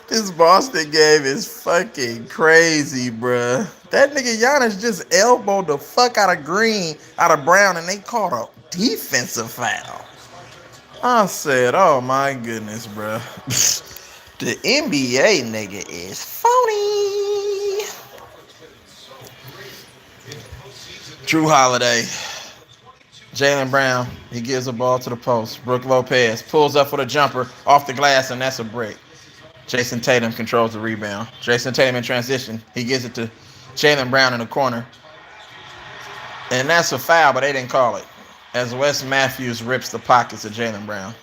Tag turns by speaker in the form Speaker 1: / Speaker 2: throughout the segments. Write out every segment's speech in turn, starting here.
Speaker 1: This Boston game is fucking crazy, bruh. That nigga Giannis just elbowed the fuck out of Green, out of Brown, and they called a defensive foul. I said, oh my goodness, bruh. The NBA nigga is phony. Drew Holiday, Jaylen Brown, he gives the ball to the post. Brook Lopez pulls up for the jumper off the glass, and that's a break. Jason Tatum controls the rebound. Jason Tatum in transition. He gives it to Jaylen Brown in the corner. And that's a foul, but they didn't call it. As Wes Matthews rips the pockets of Jaylen Brown.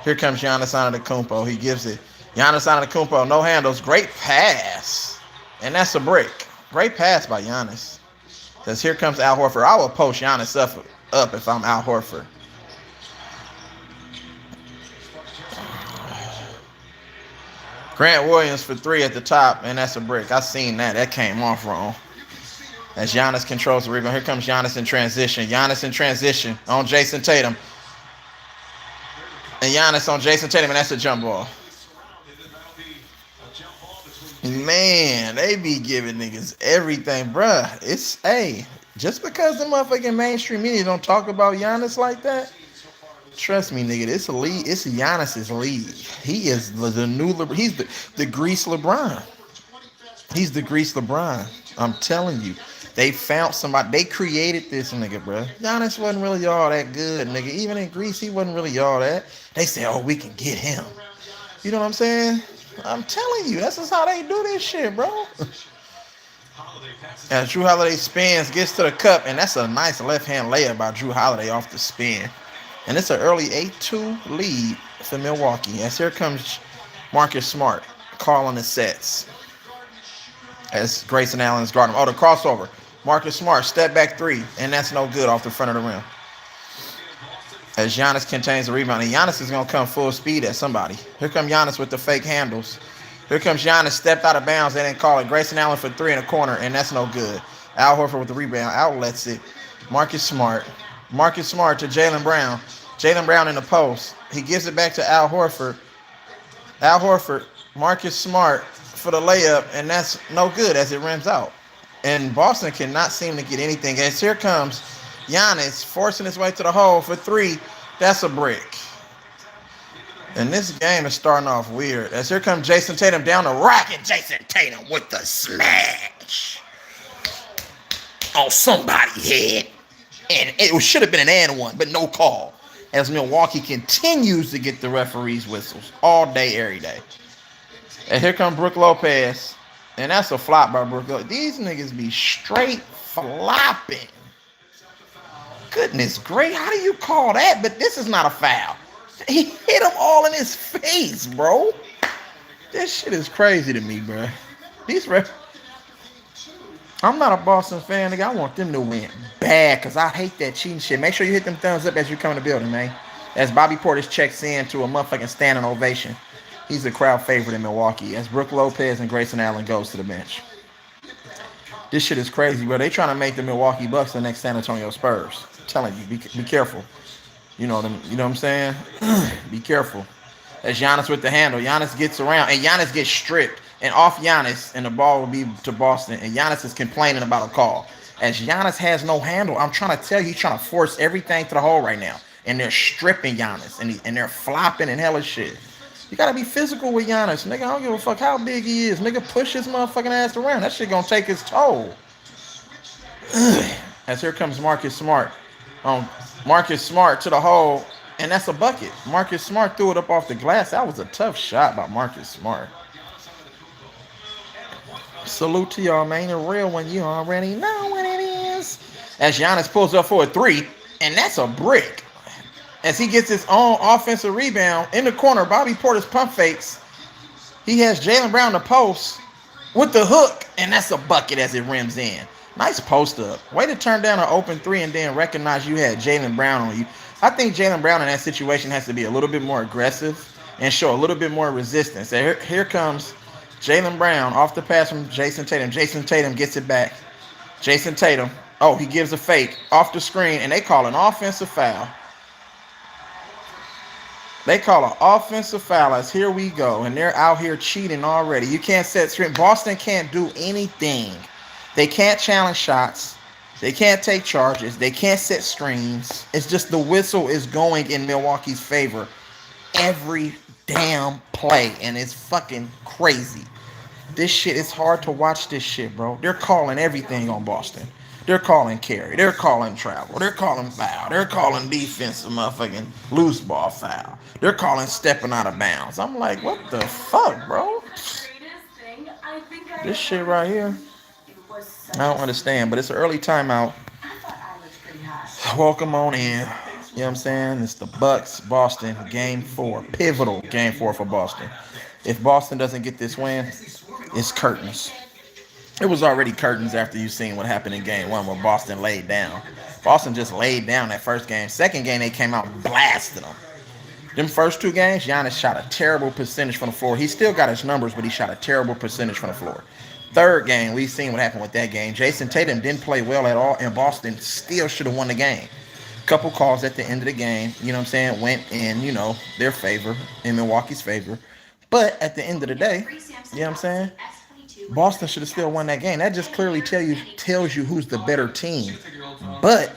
Speaker 1: Here comes Giannis Antetokounmpo. He gives it. Giannis Antetokounmpo, no handles. Great pass. And that's a break. Great pass by Giannis. Because here comes Al Horford. I will post Giannis up if I'm Al Horford. Grant Williams for three at the top, and that's a brick. I seen that. That came off wrong. As Giannis controls the rebound. Here comes Giannis in transition. Giannis in transition on Jason Tatum. And Giannis on Jason Tatum, and that's a jump ball. Man, they be giving niggas everything, bruh. It's, hey, just because the motherfucking mainstream media don't talk about Giannis like that, trust me, nigga, it's a league. It's Giannis's league. He is the new LeBron. He's the Grease LeBron. He's the Grease LeBron. I'm telling you. They found somebody. They created this nigga, bro. Giannis wasn't really all that good, nigga. Even in Greece, he wasn't really all that. They said, oh, we can get him. You know what I'm saying? I'm telling you, that's just how they do this shit, bro. As Drew Holiday spins, gets to the cup, and that's a nice left-hand layup by Drew Holiday off the spin. And it's an early 8-2 lead for Milwaukee. As here comes Marcus Smart calling the sets. As Grayson Allen's guarding him. Oh, the crossover. Marcus Smart, step back three. And that's no good off the front of the rim. As Giannis contains the rebound. And Giannis is going to come full speed at somebody. Here comes Giannis with the fake handles. Here comes Giannis, stepped out of bounds. They didn't call it. Grayson Allen for three in the corner. And that's no good. Al Horford with the rebound. Outlets it. Marcus Smart to Jaylen Brown. Jaylen Brown in the post. He gives it back to Al Horford. Al Horford, Marcus Smart for the layup, and that's no good as it rims out. And Boston cannot seem to get anything. As here comes Giannis forcing his way to the hole for three. That's a brick. And this game is starting off weird. As here comes Jason Tatum down the rack, and Jason Tatum with the smash on somebody's head. And it should have been an and one, but no call. As Milwaukee continues to get the referees' whistles all day, every day. And here comes Brook Lopez. And that's a flop by Brook Lopez. These niggas be straight flopping. Goodness great. How do you call that? But this is not a foul. He hit them all in his face, bro. This shit is crazy to me, bro. These I'm not a Boston fan, nigga. I want them to win bad because I hate that cheating shit. Make sure you hit them thumbs up as you come in the building, man. As Bobby Portis checks in to a motherfucking standing ovation. He's the crowd favorite in Milwaukee. As Brook Lopez and Grayson Allen goes to the bench. This shit is crazy, bro. They trying to make the Milwaukee Bucks the next San Antonio Spurs. I'm telling you, be careful. You know them. You know what I'm saying? Be careful. As Giannis with the handle. Giannis gets around, and Giannis gets stripped. And off Giannis, and the ball will be to Boston. And Giannis is complaining about a call. As Giannis has no handle, I'm trying to tell you, he's trying to force everything to the hole right now. And they're stripping Giannis, and they're flopping and hella shit. You gotta be physical with Giannis. Nigga, I don't give a fuck how big he is. Nigga, push his motherfucking ass around. That shit gonna take his toll. As here comes Marcus Smart. Marcus Smart to the hole, and that's a bucket. Marcus Smart threw it up off the glass. That was a tough shot by Marcus Smart. Salute to y'all, man. The real one, you already know what it is. As Giannis pulls up for a three, and that's a brick. As he gets his own offensive rebound in the corner, Bobby Portis pump fakes. He has Jaylen Brown the post with the hook, and that's a bucket as it rims in. Nice post up. Way to turn down an open three and then recognize you had Jaylen Brown on you. I think Jaylen Brown in that situation has to be a little bit more aggressive and show a little bit more resistance. So here comes Jaylen Brown off the pass from Jason Tatum. Jason Tatum gets it back. Jason Tatum. Oh, he gives a fake off the screen, and they call an offensive foul. They call an offensive foul as here we go, and they're out here cheating already. You can't set screen. Boston can't do anything. They can't challenge shots. They can't take charges. They can't set screens. It's just the whistle is going in Milwaukee's favor every damn play, and it's fucking crazy. This shit is hard to watch this shit, bro. They're calling everything on Boston. They're calling carry. They're calling travel. They're calling foul. They're calling defensive motherfucking loose ball foul. They're calling stepping out of bounds. I'm like, what the fuck, bro? This shit right here, I don't understand, but it's an early timeout. Welcome on in. You know what I'm saying? It's the Bucks, Boston, game four. Pivotal game four for Boston. If Boston doesn't get this win, it's curtains. It was already curtains after you seen what happened in game one where Boston laid down. Boston just laid down that first game. Second game, they came out and blasted them. Them first two games, Giannis shot a terrible percentage from the floor. He still got his numbers, but he shot a terrible percentage from the floor. Third game, we seen what happened with that game. Jason Tatum didn't play well at all, and Boston still should have won the game. Couple calls at the end of the game, you know what I'm saying, went in, their favor, in Milwaukee's favor. But at the end of the day, you know what I'm saying, Boston should have still won that game. That just clearly tells you who's the better team. But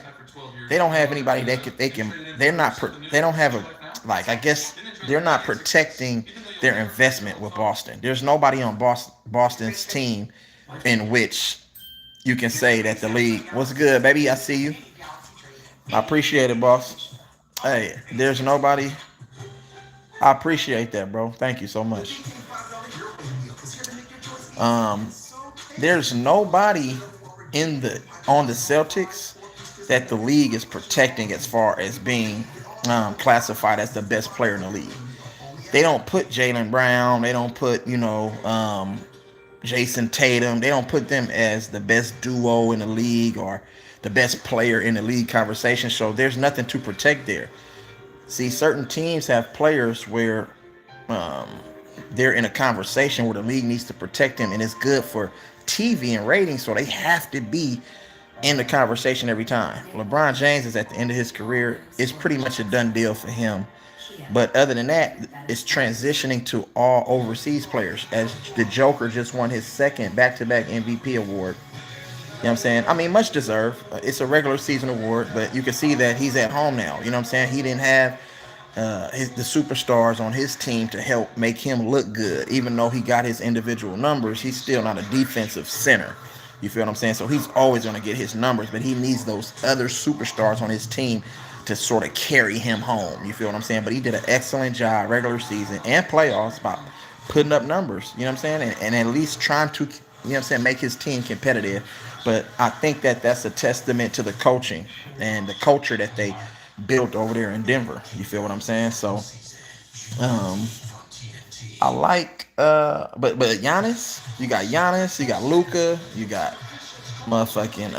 Speaker 1: they don't have anybody they don't have I guess they're not protecting their investment with Boston. There's nobody on Boston's team in which you can say that the league, what's good, baby? I see you. I appreciate it, boss. Hey, there's nobody. I appreciate that, bro. Thank you so much. Um, there's nobody in the on the Celtics that the league is protecting as far as being classified as the best player in the league. They don't put Jaylen Brown. They don't put Jason Tatum. They don't put them as the best duo in the league or the best player in the league conversation. So there's nothing to protect there. See, certain teams have players where um, they're in a conversation where the league needs to protect them, and it's good for TV and ratings, so they have to be in the conversation every time. LeBron James is at the end of his career. It's pretty much a done deal for him. But other than that, it's transitioning to all overseas players, as the Joker just won his second back-to-back MVP award. You know what I'm saying? I mean, much deserved. It's a regular season award, but you can see that he's at home now. You know what I'm saying? He didn't have the superstars on his team to help make him look good. Even though he got his individual numbers, he's still not a defensive center. You feel what I'm saying? So he's always going to get his numbers, but he needs those other superstars on his team to sort of carry him home. You feel what I'm saying? But he did an excellent job regular season and playoffs by putting up numbers. You know what I'm saying? And at least trying to, you know what I'm saying, make his team competitive. But I think that that's a testament to the coaching and the culture that they built over there in Denver. You feel what I'm saying? So um, I like, but Giannis, you got Luka, you got motherfucking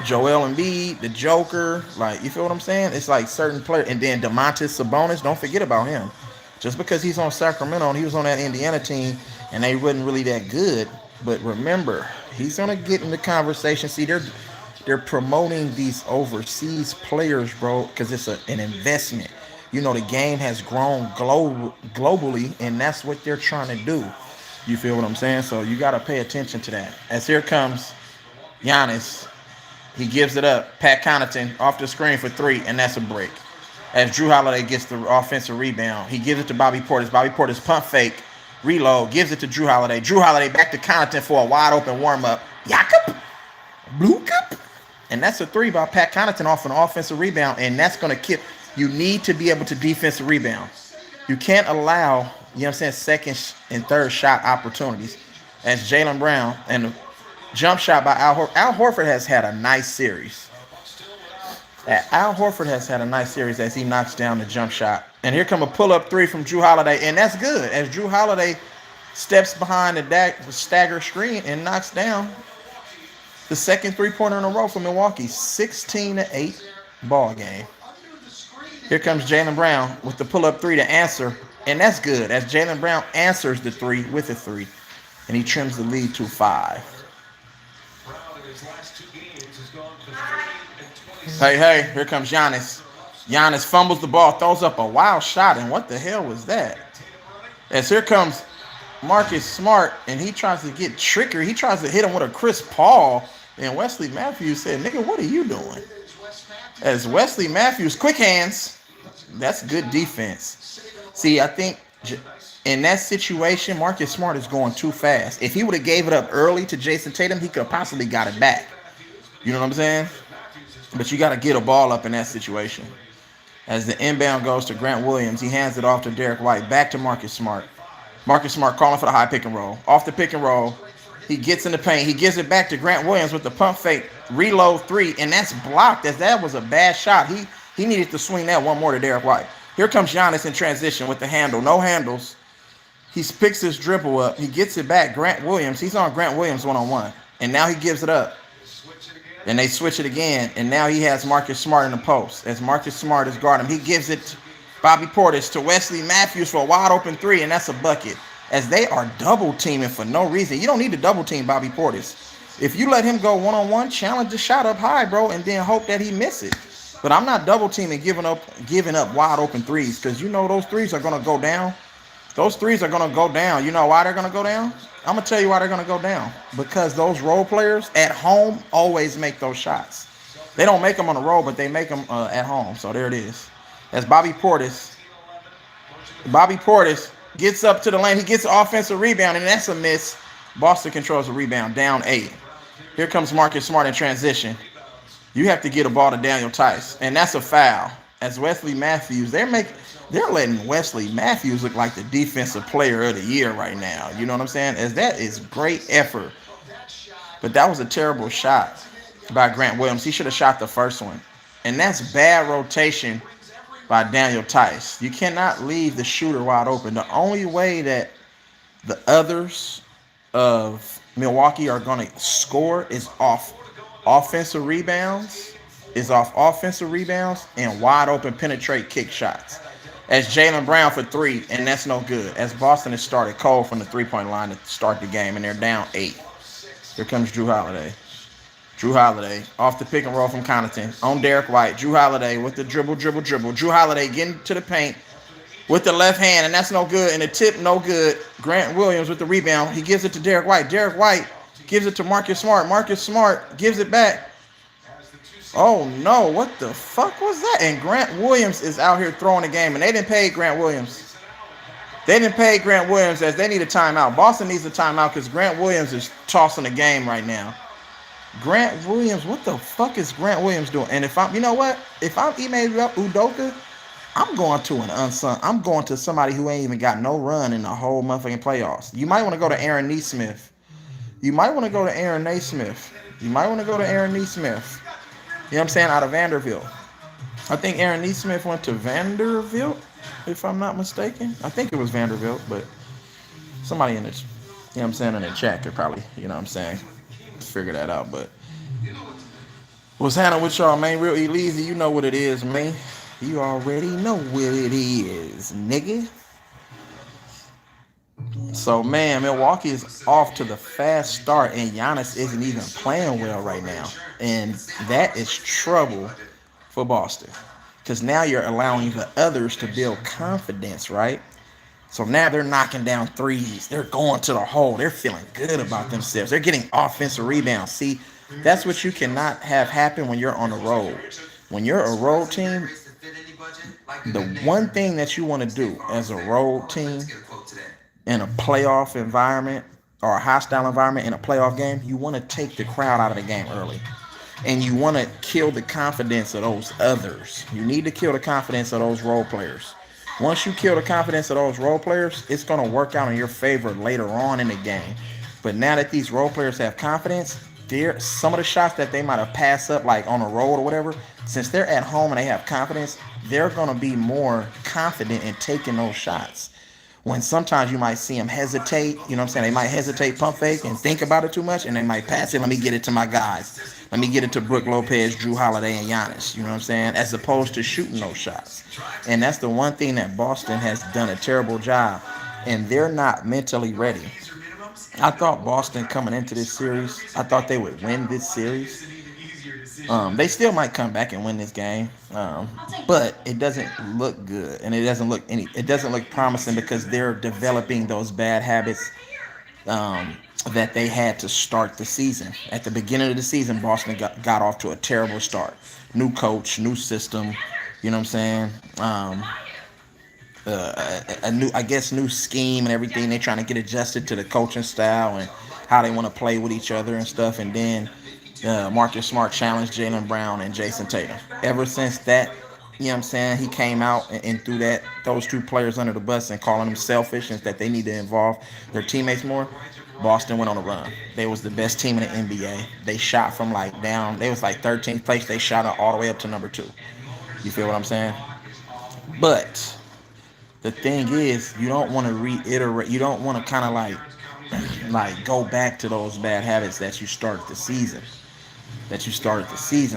Speaker 1: Joel Embiid, the Joker. Like, you feel what I'm saying? It's like certain players, and then Domantas Sabonis. Don't forget about him. Just because he's on Sacramento and he was on that Indiana team, and they wasn't really that good. But remember, he's gonna get in the conversation. See, they're promoting these overseas players, bro, because it's an investment. You know, the game has grown globally, and that's what they're trying to do. You feel what I'm saying? So you got to pay attention to that. As here comes Giannis, he gives it up. Pat Connaughton off the screen for three, and that's a break. As Drew Holiday gets the offensive rebound, he gives it to Bobby Portis. Bobby Portis pump fake, reload, gives it to Drew Holiday. Drew Holiday back to Connaughton for a wide open warm up. Jakob, Blue Cup, and that's a three by Pat Connaughton off an offensive rebound, and that's going to kill. You need to be able to defensive rebound. You can't allow, you know what I'm saying, second and third shot opportunities. As Jaylen Brown and the jump shot by Al Horford. Al Horford has had a nice series. Al Horford has had a nice series as he knocks down the jump shot. And here come a pull-up three from Drew Holiday, and that's good. As Drew Holiday steps behind the stagger screen and knocks down the second three-pointer in a row for Milwaukee. 16-8 ball game. Here comes Jaylen Brown with the pull-up three to answer, and that's good. As Jaylen Brown answers the three with a three, and he trims the lead to 5. Hey, here comes Giannis. Giannis fumbles the ball, throws up a wild shot, and what the hell was that? As here comes Marcus Smart, and he tries to get trickery. He tries to hit him with a Chris Paul, and Wesley Matthews said, "Nigga, what are you doing?" As Wesley Matthews, quick hands. That's good defense. See, I think in that situation, Marcus Smart is going too fast. If he would have gave it up early to Jason Tatum, he could have possibly got it back. You know what I'm saying? But you got to get a ball up in that situation. As the inbound goes to Grant Williams, he hands it off to Derek White. Back to Marcus Smart. Marcus Smart calling for the high pick and roll. Off the pick and roll. He gets in the paint. He gives it back to Grant Williams with the pump fake reload three, and that's blocked as that was a bad shot. He needed to swing that one more to Derek White. Here comes Giannis in transition with the handle. No handles. He picks his dribble up. He gets it back. Grant Williams. He's on Grant Williams one-on-one. And now he gives it up. And they switch it again. And now he has Marcus Smart in the post. As Marcus Smart is guarding him, he gives it to Bobby Portis to Wesley Matthews for a wide open three, and that's a bucket. As they are double teaming for no reason. You don't need to double team Bobby Portis. If you let him go one-on-one, challenge the shot up high, bro, and then hope that he miss it. But I'm not double teaming, giving up wide open threes, because you know those threes are gonna go down. Those threes are gonna go down. You know why they're gonna go down? I'm gonna tell you why they're gonna go down. Because those role players at home always make those shots. They don't make them on the road, but they make them at home. So there it is. That's Bobby Portis. Bobby Portis gets up to the lane. He gets an offensive rebound, and that's a miss. Boston controls the rebound, down 8. Here comes Marcus Smart in transition. You have to get a ball to Daniel Tice, and that's a foul. As Wesley Matthews, they're letting Wesley Matthews look like the defensive player of the year right now. You know what I'm saying? As that is great effort. But that was a terrible shot by Grant Williams. He should have shot the first one. And that's bad rotation by Daniel Tice. You cannot leave the shooter wide open. The only way that the others of Milwaukee are going to score is off offensive rebounds, and wide open penetrate kick shots. As Jaylen Brown for 3, and that's no good. As Boston has started cold from the three-point line to start the game, and they're down 8. Here comes Jrue Holiday. Jrue Holiday off the pick and roll from Connaughton on Derek White. Jrue Holiday with the dribble. Jrue Holiday getting to the paint with the left hand, and that's no good. And the tip, no good. Grant Williams with the rebound. He gives it to Derek White. Derek White gives it to Marcus Smart. Marcus Smart gives it back. Oh, no. What the fuck was that? And Grant Williams is out here throwing the game, and they didn't pay Grant Williams. They didn't pay Grant Williams as they need a timeout. Boston needs a timeout because Grant Williams is tossing the game right now. Grant Williams, what the fuck is Grant Williams doing? And if I'm Ime Udoka, I'm going to an unsung. I'm going to somebody who ain't even got no run in the whole motherfucking playoffs. You might want to go to Aaron Nesmith. You know what I'm saying? Out of Vanderbilt. I think Aaron Nesmith went to Vanderbilt, if I'm not mistaken. I think it was Vanderbilt, but somebody in the, in the chat could probably, figure that out. But what's happening with y'all, man? Real E-Leezy, you know what it is, man. You already know what it is, nigga. So, man, Milwaukee is off to the fast start, and Giannis isn't even playing well right now. And that is trouble for Boston. Because now you're allowing the others to build confidence, right? So now they're knocking down threes. They're going to the hole. They're feeling good about themselves. They're getting offensive rebounds. See, that's what you cannot have happen when you're on the road. When you're a road team, the one thing that you want to do as a road team in a playoff environment or a hostile environment in a playoff game, you want to take the crowd out of the game early. And you want to kill the confidence of those others. You need to kill the confidence of those role players. Once you kill the confidence of those role players, it's going to work out in your favor later on in the game. But now that these role players have confidence, some of the shots that they might have passed up, like on a road or whatever, since they're at home and they have confidence, they're going to be more confident in taking those shots. When sometimes you might see them hesitate, they might hesitate, pump fake, and think about it too much, and they might pass it. Let me get it to my guys. Let me get it to Brook Lopez, Jrue Holiday, and Giannis, as opposed to shooting those shots. And that's the one thing that Boston has done a terrible job, and they're not mentally ready. I thought Boston coming into this series, I thought they would win this series. They still might come back and win this game, but it doesn't look good, and it doesn't look promising because they're developing those bad habits um, that they had to start the season. At the beginning of the season, Boston got off to a terrible start. New coach, new system. You know what I'm saying? A new, I guess, new scheme and everything. They're trying to get adjusted to the coaching style and how they want to play with each other and stuff. And then Marcus Smart challenged Jaylen Brown and Jason Tatum. Ever since that, you know what I'm saying, he came out and threw those two players under the bus and calling them selfish and that they need to involve their teammates more. Boston went on a run. They was the best team in the NBA. They shot from like down. They was like 13th place. They shot all the way up to number 2. You feel what I'm saying? But the thing is, you don't want to reiterate. You don't want to kind of like go back to those bad habits that you started the season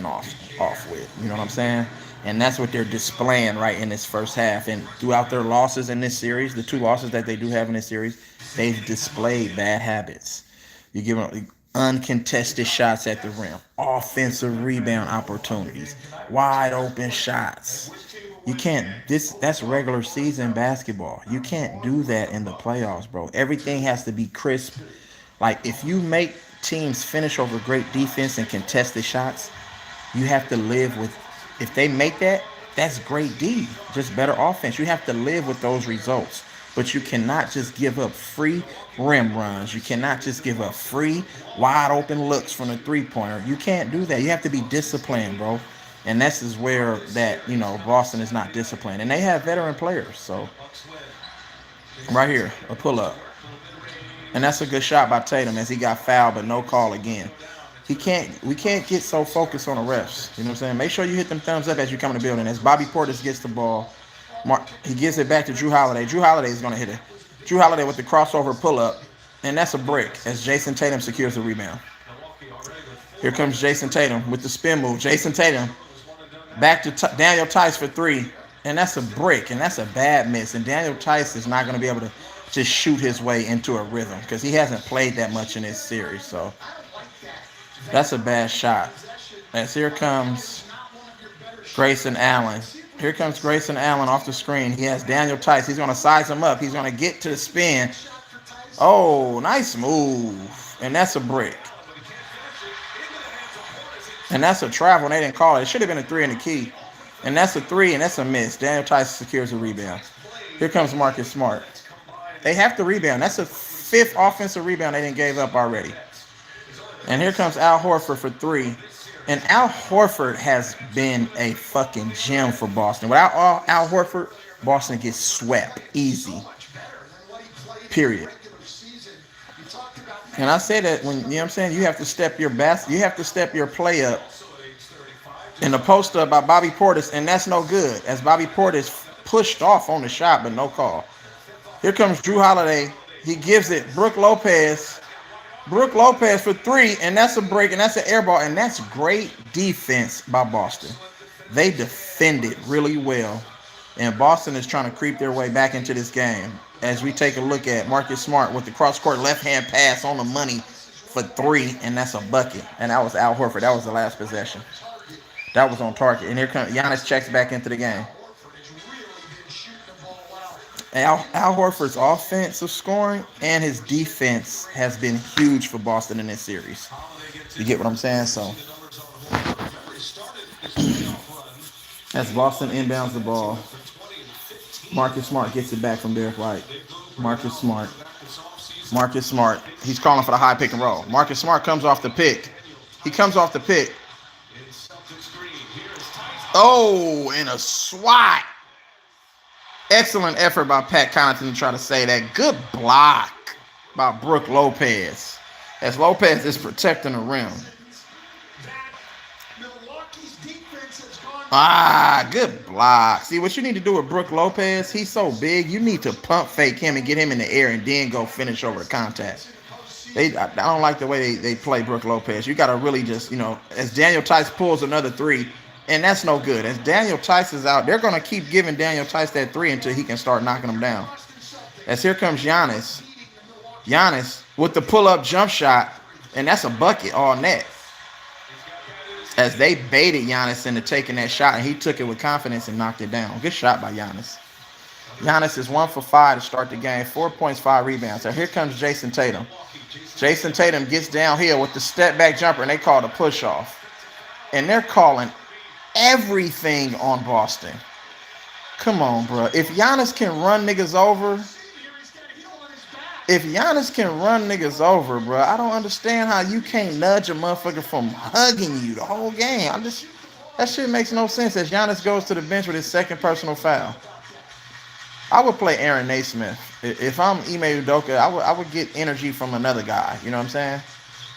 Speaker 1: off with. You know what I'm saying? And that's what they're displaying right in this first half. And throughout their losses in this series, the 2 losses that they do have in this series, they've displayed bad habits. You give them uncontested shots at the rim, offensive rebound opportunities, wide open shots. You can't that's regular season basketball. You can't do that in the playoffs, bro. Everything has to be crisp. Like if you make teams finish over great defense and contested shots, you have to live with if they make that, that's great D. Just better offense. You have to live with those results. But you cannot just give up free rim runs. You cannot just give up free wide open looks from the 3-pointer. You can't do that. You have to be disciplined, bro. And this is where Boston is not disciplined. And they have veteran players. So right here, a pull up. And that's a good shot by Tatum as he got fouled, but no call again. We can't get so focused on the refs. You know what I'm saying? Make sure you hit them thumbs up as you come in the building. As Bobby Portis gets the ball, he gives it back to Drew Holiday. Drew Holiday is going to hit it. Drew Holiday with the crossover pull-up, and that's a brick as Jason Tatum secures the rebound. Here comes Jason Tatum with the spin move. Jason Tatum back to Daniel Tice for 3, and that's a brick, and that's a bad miss. And Daniel Tice is not going to be able to just shoot his way into a rhythm because he hasn't played that much in this series. So that's a bad shot. As here comes Grayson Allen. Here comes Grayson Allen off the screen. He has Daniel Tice. He's going to size him up. He's going to get to the spin. Oh, nice move. And that's a brick. And that's a travel. They didn't call it. It should have been a 3 in the key. And that's a 3, and that's a miss. Daniel Tice secures a rebound. Here comes Marcus Smart. They have to rebound. That's a 5th offensive rebound they didn't gave up already. And here comes Al Horford for 3. And Al Horford has been a fucking gem for Boston. Without Al Horford, Boston gets swept easy. Period. And I say that when, you know what I'm saying, you have to step your play up in the post up by Bobby Portis, and that's no good. As Bobby Portis pushed off on the shot, but no call. Here comes Drew Holiday. He gives it Brook Lopez for 3, and that's a break, and that's an air ball, and that's great defense by Boston. They defended really well, and Boston is trying to creep their way back into this game. As we take a look at Marcus Smart with the cross-court left-hand pass on the money for 3, and that's a bucket. And that was Al Horford. That was the last possession. That was on target. And here comes Giannis checks back into the game. Al Horford's offensive scoring and his defense has been huge for Boston in this series. You get what I'm saying? So, as Boston inbounds the ball, Marcus Smart gets it back from Derek White. Marcus Smart. He's calling for the high pick and roll. Marcus Smart comes off the pick. Oh, and a swat. Excellent effort by Pat Connaughton to try to say that. Good block by Brook Lopez. As Lopez is protecting the rim. Good block. See, what you need to do with Brook Lopez, he's so big, you need to pump fake him and get him in the air and then go finish over the contact. I don't like the way they play Brook Lopez. You got to really just, as Daniel Tice pulls another 3, and that's no good. As Daniel Tice is out, they're going to keep giving Daniel Tice that 3 until he can start knocking them down. As here comes Giannis. Giannis with the pull-up jump shot, and that's a bucket all net. as they baited Giannis into taking that shot, and he took it with confidence and knocked it down. Good shot by Giannis. Giannis is 1 for 5 to start the game, 4 points, 5 rebounds. So here comes Jason Tatum. Jason Tatum gets downhill with the step back jumper, and they call it a push off. And they're calling everything on Boston. Come on, bro. If Giannis can run niggas over, bro, I don't understand how you can't nudge a motherfucker from hugging you the whole game. That shit makes no sense as Giannis goes to the bench with his second personal foul. I would play Aaron Naismith. If I'm Ime Udoka, I would get energy from another guy. You know what I'm saying?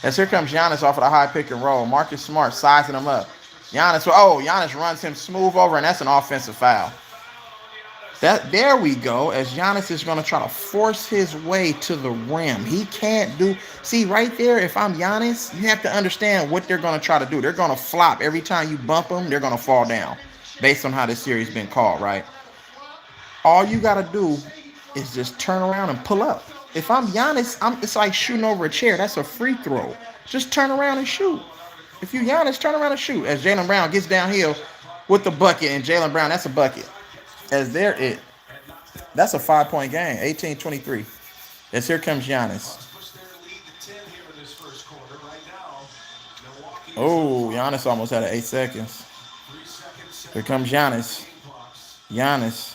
Speaker 1: As here comes Giannis off of the high pick and roll. Marcus Smart sizing him up. Giannis runs him smooth over, and that's an offensive foul. There we go, as Giannis is going to try to force his way to the rim. He can't do... See, right there, if I'm Giannis, you have to understand what they're going to try to do. They're going to flop. Every time you bump them, they're going to fall down based on how this series been called, right? All you got to do is just turn around and pull up. If I'm Giannis, it's like shooting over a chair. That's a free throw. Just turn around and shoot. If you Giannis, turn around and shoot. As Jaylen Brown gets downhill with the bucket, and Jaylen Brown, that's a bucket. As they're it. That's a 5-point game, 18-23. As here comes Giannis. Oh, Giannis almost had 8 seconds. Here comes Giannis. Giannis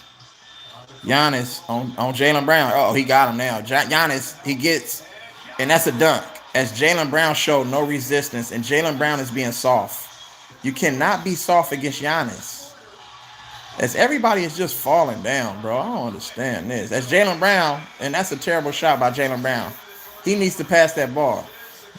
Speaker 1: on Jaylen Brown. Oh, he got him now. Giannis, he gets, and that's a dunk. As Jaylen Brown showed no resistance, and Jaylen Brown is being soft. You cannot be soft against Giannis. As everybody is just falling down, bro. I don't understand this. That's Jaylen Brown, and that's a terrible shot by Jaylen Brown. He needs to pass that ball.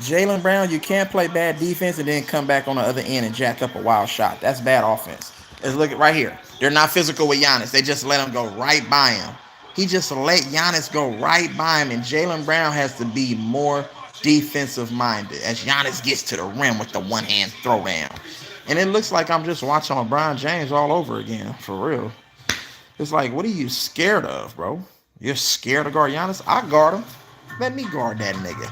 Speaker 1: Jaylen Brown, you can't play bad defense and then come back on the other end and jack up a wild shot. That's bad offense. Let's look at right here. They're not physical with Giannis. They just let him go right by him. He just let Giannis go right by him, and Jaylen Brown has to be more defensive-minded as Giannis gets to the rim with the one-hand throwdown. And it looks like I'm just watching LeBron James all over again, for real. It's like, what are you scared of, bro? You're scared to guard Giannis? I guard him. Let me guard that nigga.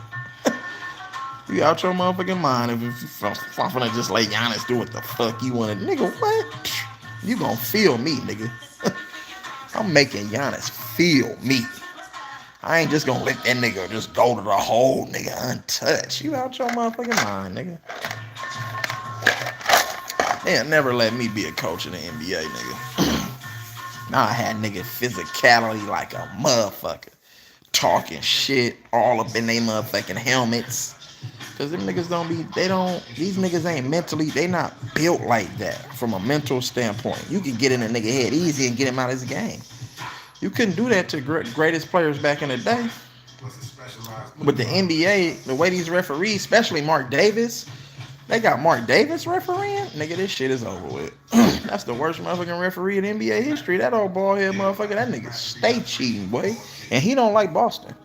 Speaker 1: You out your motherfucking mind if I'm gonna just let Giannis do what the fuck you want to. Nigga, what? You gonna feel me, nigga. I'm making Giannis feel me. I ain't just gonna let that nigga just go to the hole, nigga, untouched. You out your motherfucking mind, nigga. They'll never let me be a coach in the NBA, nigga. Now I had nigga physicality like a motherfucker. Talking shit all up in they motherfucking helmets. Cause them niggas these niggas ain't mentally, they not built like that from a mental standpoint. You can get in a nigga head easy and get him out of his game. You couldn't do that to greatest players back in the day. But the NBA, the way these referees, especially Mark Davis, they got Mark Davis refereeing. Nigga, this shit is over with. That's the worst motherfucking referee in NBA history. That old bald head motherfucker, that nigga stay cheating, boy. And he don't like Boston.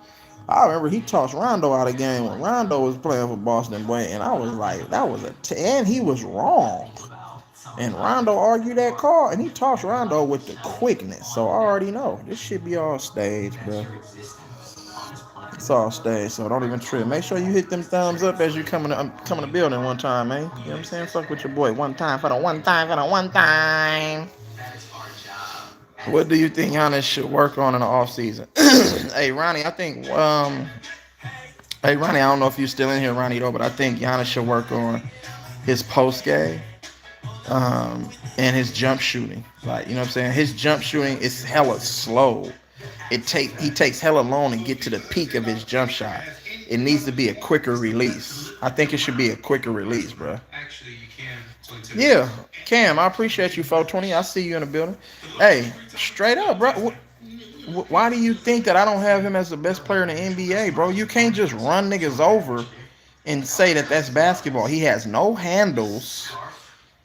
Speaker 1: I remember he tossed Rondo out of game when Rondo was playing for Boston, boy. And I was like, that was and he was wrong. And Rondo argued that call, and he tossed Rondo with the quickness. So I already know. This shit be all staged, bro. It's all staged, so don't even trip. Make sure you hit them thumbs up as you come in the building one time, man. You know what I'm saying? Fuck with your boy one time for the one time. What do you think Giannis should work on in the offseason? Hey, Ronnie, I think, I don't know if you're still in here, Ronnie, though, but I think Giannis should work on his post game and his jump shooting. Like, you know what I'm saying? His jump shooting is hella slow. He takes hella long to get to the peak of his jump shot. It needs to be a quicker release. I think it should be a quicker release, bro. Actually, you can. Yeah, Cam, I appreciate you, 420. I see you in the building. Hey, straight up, bro. Why do you think that I don't have him as the best player in the NBA, bro? You can't just run niggas over and say that that's basketball. He has no handles.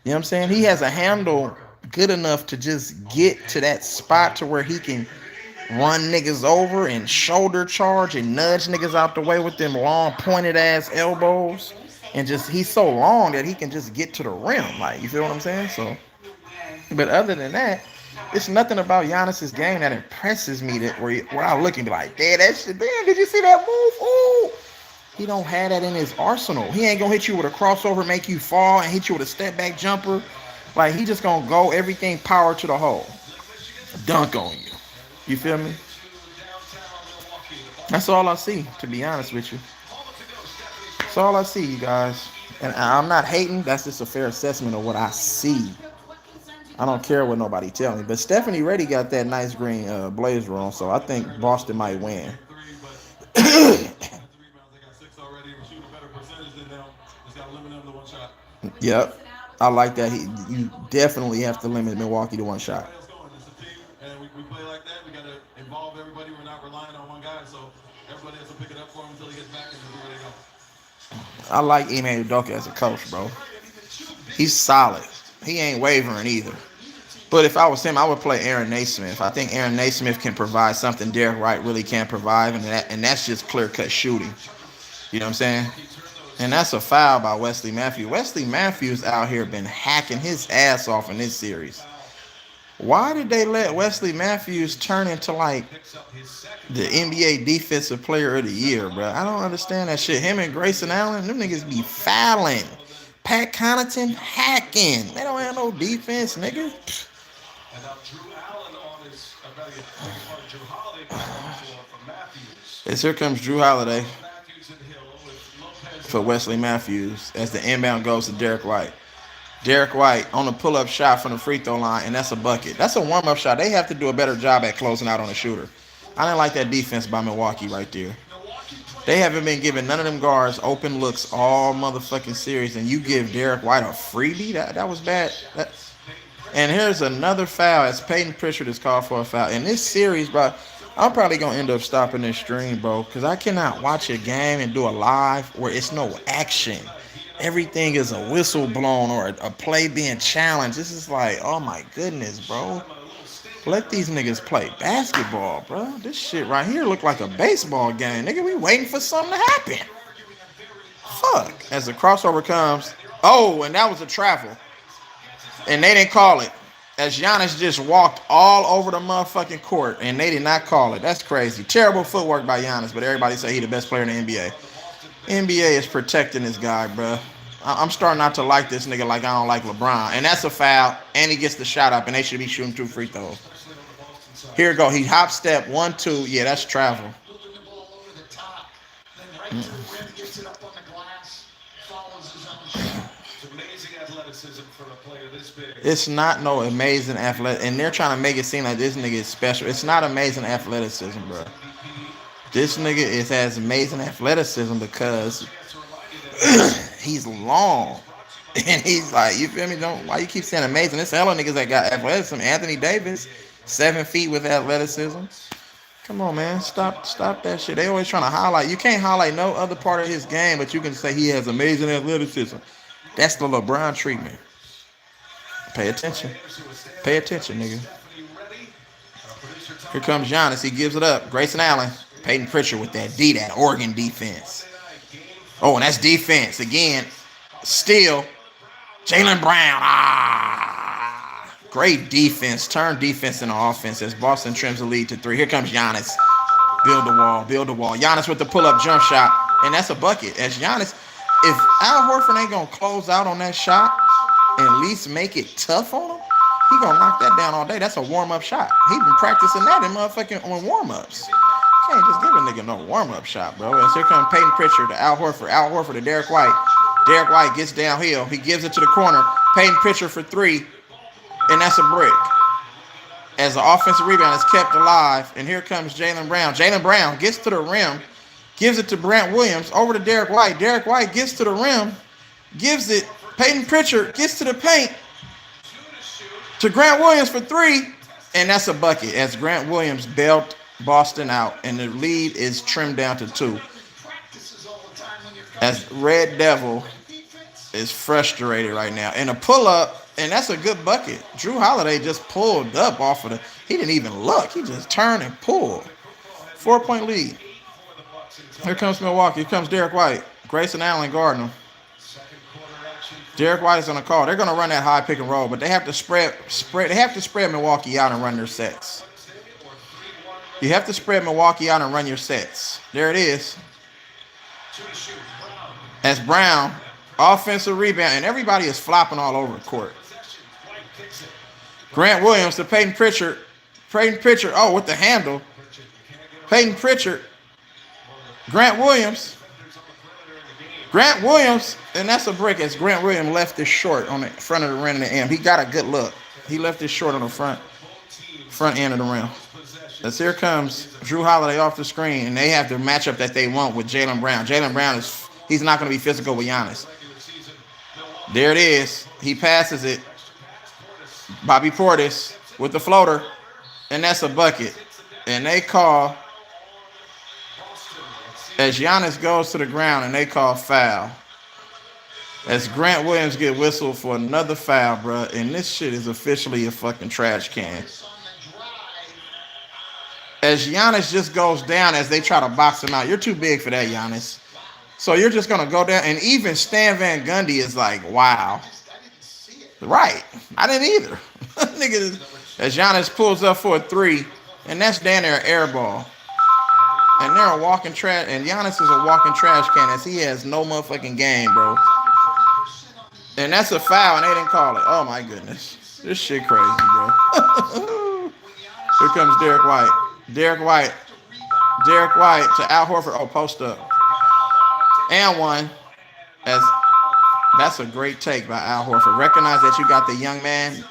Speaker 1: You know what I'm saying? He has a handle good enough to just get to that spot to where he can run niggas over and shoulder charge and nudge niggas out the way with them long pointed ass elbows. And just, he's so long that he can just get to the rim. Like, you feel what I'm saying? So, but other than that, it's nothing about Giannis's game that impresses me that where I look and be like, damn, that shit, damn, did you see that move? Ooh. He don't have that in his arsenal. He ain't gonna hit you with a crossover, make you fall, and hit you with a step back jumper. Like he just gonna go everything power to the hole, dunk on you. You feel me? That's all I see, to be honest with you. That's all I see, you guys. And I'm not hating. That's just a fair assessment of what I see. I don't care what nobody tell me. But Stephanie Reddy got that nice green blazer on, so I think Boston might win. Yep. I like that. You definitely have to limit Milwaukee to one shot. I like Ime Udoka as a coach, bro. He's solid. He ain't wavering either. But if I was him, I would play Aaron Naismith. I think Aaron Naismith can provide something Derek White really can't provide, and that's just clear cut shooting. You know what I'm saying? And that's a foul by Wesley Matthews. Wesley Matthews out here been hacking his ass off in this series. Why did they let Wesley Matthews turn into like the NBA Defensive Player of the Year, bro? I don't understand that shit. Him and Grayson Allen, them niggas be fouling. Pat Connaughton hacking. They don't have no defense, nigga. Yes, here comes Drew Holiday for Wesley Matthews as the inbound goes to Derek White. Derek White on a pull-up shot from the free throw line, and that's a bucket. That's a warm-up shot. They have to do a better job at closing out on a shooter. I didn't like that defense by Milwaukee right there. They haven't been giving none of them guards open looks all motherfucking series, and you give Derek White a freebie? That was bad. And here's another foul as Peyton Pritchard is called for a foul. In this series, bro, I'm probably going to end up stopping this stream, bro, because I cannot watch a game and do a live where it's no action. Everything is a whistle blown or a play being challenged. This is like, oh my goodness, bro. Let these niggas play basketball, bro. This shit right here look like a baseball game. Nigga, we waiting for something to happen. Fuck. As the crossover comes. Oh, and that was a travel. And they didn't call it. As Giannis just walked all over the motherfucking court, and they did not call it. That's crazy. Terrible footwork by Giannis, but everybody say he the best player in the NBA. NBA is protecting this guy, bro. I'm starting not to like this nigga like I don't like LeBron. And that's a foul, and he gets the shot up, and they should be shooting 2 free throws. Here we go. He hop step 1, 2. Yeah, that's travel. It's not no amazing athletic, and they're trying to make it seem like this nigga is special. It's not amazing athleticism, bro. This nigga has amazing athleticism because he's long. And he's like, you feel me? Why you keep saying amazing? There's hella niggas that got athleticism. Anthony Davis, 7 feet with athleticism. Come on, man. Stop that shit. They always trying to highlight. You can't highlight no other part of his game, but you can say he has amazing athleticism. That's the LeBron treatment. Pay attention. Pay attention, nigga. Here comes Giannis. He gives it up. Grayson Allen. Peyton Pritchard with that Oregon defense. Oh, and that's defense. Again, still, Jaylen Brown. Great defense. Turn defense into offense as Boston trims the lead to 3. Here comes Giannis. Build the wall. Build the wall. Giannis with the pull-up jump shot. And that's a bucket. As Giannis, if Al Horford ain't going to close out on that shot and at least make it tough on him, he going to knock that down all day. That's a warm-up shot. He been practicing that in motherfucking on warm-ups. Can't just give a nigga no warm-up shot, bro. And here comes Peyton Pritchard to Al Horford. Al Horford to Derek White. Derek White gets downhill. He gives it to the corner. Peyton Pritchard for 3. And that's a brick. As the offensive rebound is kept alive. And here comes Jaylen Brown. Jaylen Brown gets to the rim. Gives it to Brant Williams. Over to Derek White. Derek White gets to the rim. Gives it. Peyton Pritchard gets to the paint. To Grant Williams for 3. And that's a bucket. As Grant Williams bailed Boston out. And the lead is trimmed down to 2. As Red Devil is frustrated right now. And a pull-up. And that's a good bucket. Drew Holiday just pulled up off of he didn't even look. He just turned and pulled. 4-point lead. Here comes Milwaukee. Here comes Derek White. Grayson Allen guarding him. Derek White is on the call. They're going to run that high pick and roll, but they have to spread. They have to spread Milwaukee out and run their sets. You have to spread Milwaukee out and run your sets. There it is. As Brown, offensive rebound, and everybody is flopping all over the court. Grant Williams to Peyton Pritchard. Peyton Pritchard, oh, with the handle. Peyton Pritchard. Grant Williams. Grant Williams, and that's a brick as Grant Williams left it short on the front of the rim of the end. He got a good look. He left it short on the front end of the rim. As here comes Drew Holiday off the screen, and they have the matchup that they want with Jaylen Brown. Jaylen Brown he's not going to be physical with Giannis. There it is. He passes it. Bobby Portis with the floater, and that's a bucket. And they call, as Giannis goes to the ground, and they call foul. As Grant Williams get whistled for another foul, bro, and this shit is officially a fucking trash can. As Giannis just goes down as they try to box him out. You're too big for that, Giannis. So you're just going to go down. And even Stan Van Gundy is like, wow. Right. I didn't either. Nigga, as Giannis pulls up for a three, and that's down there, air ball. And they're a walking trash. And Giannis is a walking trash can as he has no motherfucking game, bro. And that's a foul, and they didn't call it. Oh, my goodness. This shit crazy, bro. Here comes Derek White. Derek White to Al Horford. Oh, post up. And one. That's a great take by Al Horford. Recognize that you got the young man,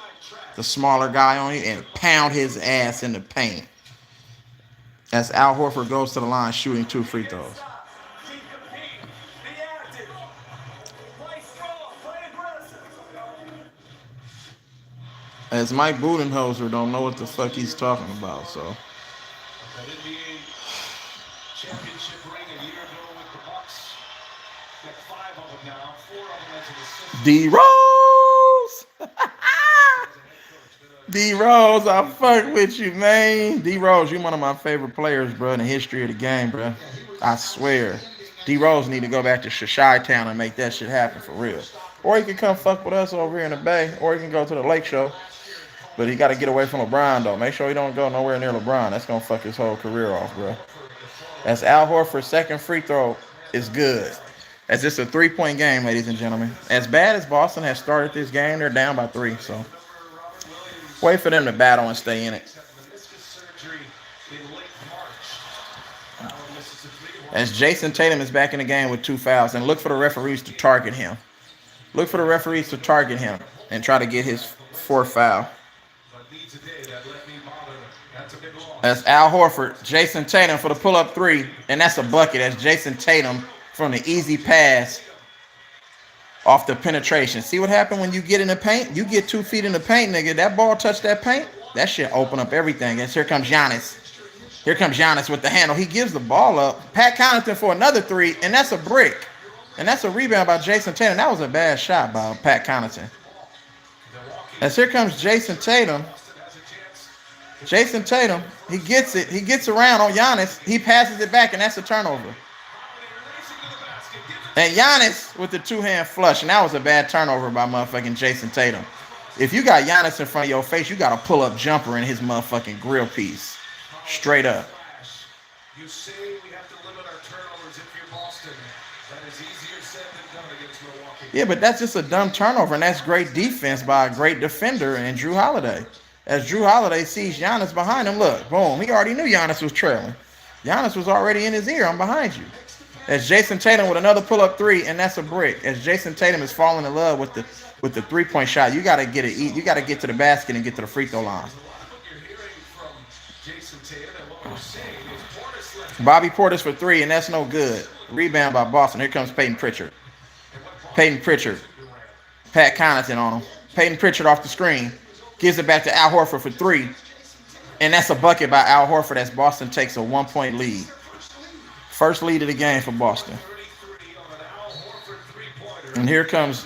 Speaker 1: the smaller guy on you, and pound his ass in the paint. As Al Horford goes to the line shooting 2 free throws. As Mike Budenholzer don't know what the fuck he's talking about, so. D-Rose! D-Rose, I fuck with you, man. D-Rose, you one of my favorite players, bro, in the history of the game, bro. I swear. D-Rose need to go back to Chi Town and make that shit happen for real. Or he can come fuck with us over here in the Bay, or he can go to the Lake Show. But he got to get away from LeBron, though. Make sure he don't go nowhere near LeBron. That's going to fuck his whole career off, bro. That's Al Horford's second free throw is good. That's just a 3-point game, ladies and gentlemen. As bad as Boston has started this game, they're down by 3. So wait for them to battle and stay in it. As Jason Tatum is back in the game with 2 fouls. And look for the referees to target him. Look for the referees to target him and try to get his 4th foul. That's Al Horford, Jason Tatum for the pull-up 3, and that's a bucket. That's Jason Tatum from the easy pass off the penetration. See what happened when you get in the paint? You get 2 feet in the paint, nigga. That ball touched that paint, that shit open up everything. And here comes Giannis. Here comes Giannis with the handle. He gives the ball up. Pat Connaughton for another 3, and that's a brick. And that's a rebound by Jason Tatum. That was a bad shot by Pat Connaughton. As here comes Jason Tatum. Jason Tatum, he gets it. He gets around on Giannis. He passes it back, and that's a turnover. And Giannis with the 2-hand flush, and that was a bad turnover by motherfucking Jason Tatum. If you got Giannis in front of your face, you got a pull-up jumper in his motherfucking grill piece. Straight up. You say we have to limit our turnovers if you're Boston. That is easier said than done against Milwaukee. Yeah, but that's just a dumb turnover, and that's great defense by a great defender in Drew Holiday. As Drew Holiday sees Giannis behind him, look, boom, he already knew Giannis was trailing. Giannis was already in his ear, I'm behind you. As Jason Tatum with another pull-up 3, and that's a brick. As Jason Tatum is falling in love with the 3-point shot, you gotta get it. You gotta get to the basket and get to the free throw line. Bobby Portis for 3, and that's no good. Rebound by Boston. Here comes Peyton Pritchard. Peyton Pritchard. Pat Connaughton on him. Peyton Pritchard off the screen. Gives it back to Al Horford for 3. And that's a bucket by Al Horford as Boston takes a 1-point lead. First lead of the game for Boston. And here comes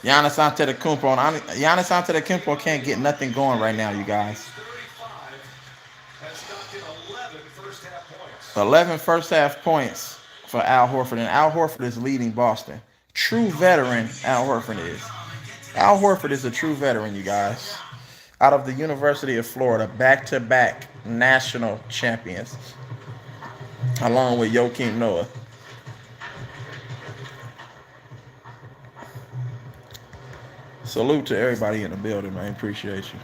Speaker 1: Giannis Antetokounmpo. Giannis Antetokounmpo can't get nothing going right now, you guys. 11 first-half points for Al Horford. And Al Horford is leading Boston. True veteran, Al Horford is. Al Horford is a true veteran, you guys. Out of the University of Florida, back-to-back national champions, along with Joakim Noah. Salute to everybody in the building, man. Appreciate you.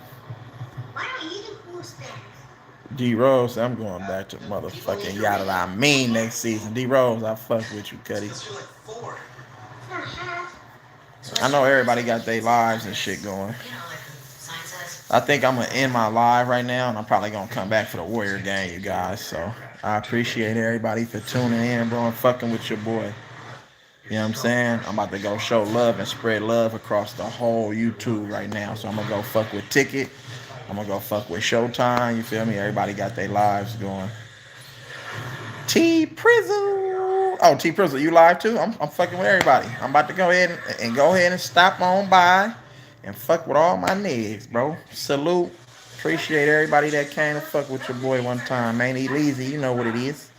Speaker 1: D Rose, I'm going back to motherfucking Yada I mean next season. D Rose, I fuck with you, Cuddy. I know everybody got their lives and shit going. I think I'm gonna end my live right now, and I'm probably gonna come back for the Warrior game, you guys. So I appreciate everybody for tuning in, bro, and fucking with your boy. You know what I'm saying? I'm about to go show love and spread love across the whole YouTube right now. So I'm gonna go fuck with Ticket. I'm gonna go fuck with Showtime. You feel me? Everybody got their lives going. T Prizzle. Oh, T Prizzle, you live too? I'm fucking with everybody. I'm about to go ahead and go ahead and stop on by and fuck with all my niggas, bro. Salute. Appreciate everybody that came to fuck with your boy one time, man. E-Leezy, you know what it is.